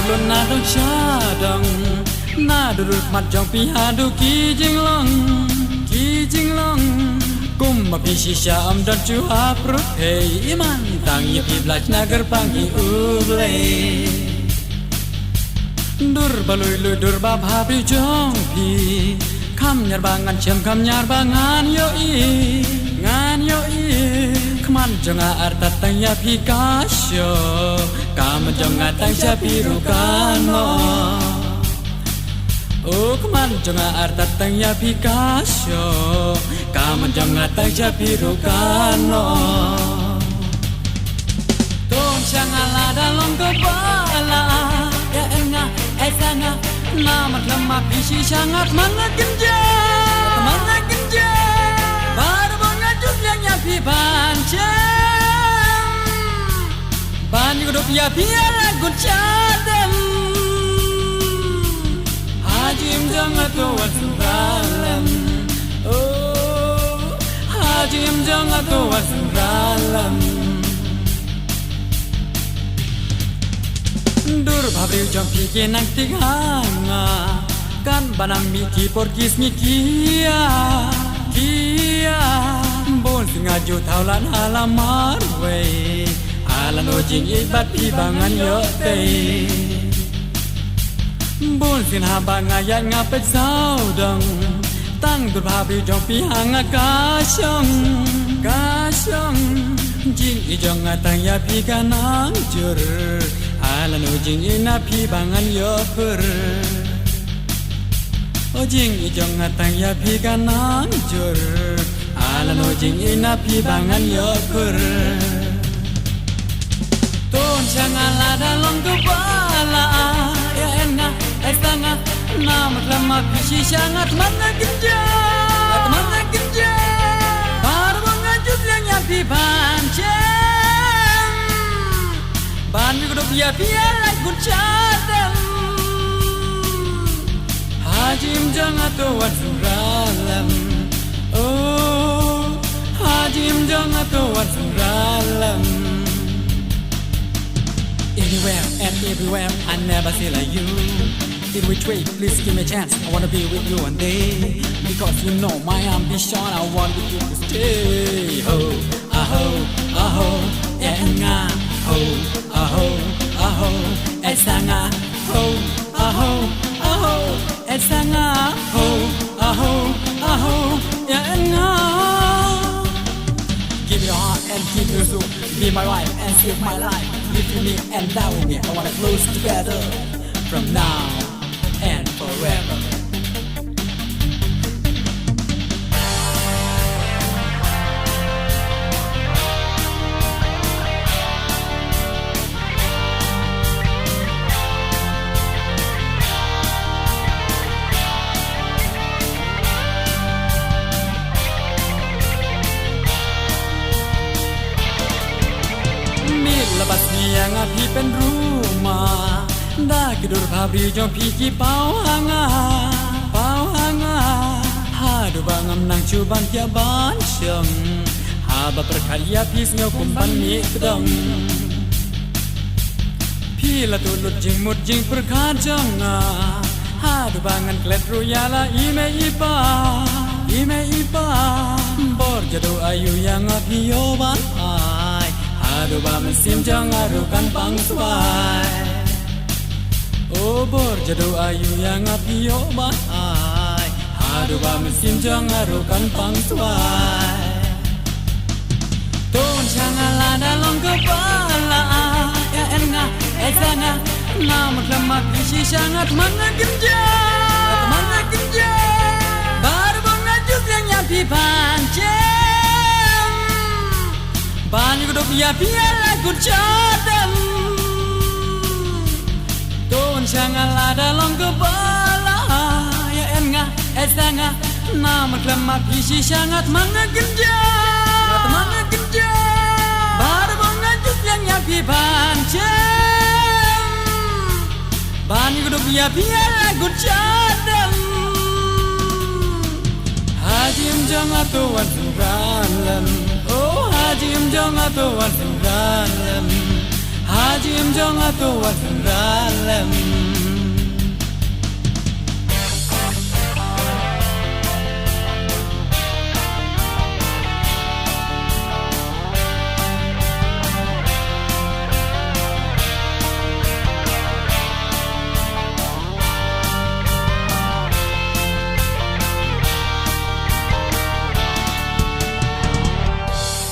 lun na dong cha dong na durut mat jong pi ha du ki jing long kum ma pi shi sha am dan chu ha pro hey iman tang ye pi blach nagar pangi uble dur balui lu dur ba bha pi jong pi kham nyar bangan chem kham nyar bangan yo i khman jonga arta tang ya pi ka sho kam jonga tang cha pi ru kano oh khman jonga arta tang ya pi ka sho kam jonga tang cha pi ru kano ton changa la da long ko bala ya enga esanga nama lama pi shi sangat mengenja baru mengajus yang pi bancam ban hidup ya biar gun cadem hajim jangan tuan suralam oh hajim jangan tuan suralam dur bhabri jom pike nang tiganga kan banam mi ki porkis mi kia bon singa ju thaulan halamar we alan o jing ibat pi bangan yo te bon sin ha banga ya nga pe sao dong tang dur bhabri jom pi hanga ka shong jing I jong tang ya pi kanang jur alan o jing ina pi bangan yo per o jing I jong tang ya pi kanang jur alan o jing ina pi bangan yo per ton changa la da long ko bala ya enga estanga nama lama pi shi sangat mengenja baru mengajus yang pi bancam ban hidup ya biar gun cadem hajim jangan tuan suralam oh hajim jangan tuan suralam anywhere and everywhere I never see like you in which way please give me a chance I wanna be with you one day because you know my ambition I want you to stay ho aho enga ho aho esanga ho aho esanga ho aho enga give me your heart and keep your soul be my wife and save my life live with me and die with me I wanna close together from now and forever lepas yang api pen rumah dah kidur pabri jom piki pau hanga hadu bangam nang cuban tia ban syem haba perkarya pis ngau kumpan mi kedong pila tulut jing mut jing perkajang hadu bangan klet ruyala ime ipa bor jadu ayu yang api yo ban aduh ba mesim jangan rukan pang suai oh bor jadu ayu yang api yo bahai aduh ba mesim jangan rukan pang suai ton jangan lada long kepala ya enga esana nama lemak isi sangat mengenja baru mengajus yang nyapi pancam ban hidup ya biar gun cadem ton jangan lada long kepala ya enga esanga nama lemak isi sangat mengenja baru mengajus yang nyapi pancam ban hidup ya biar gun cadem hajim jangan tuan suralam oh hajim jangan tuan suralam Ajim jong atu wasalam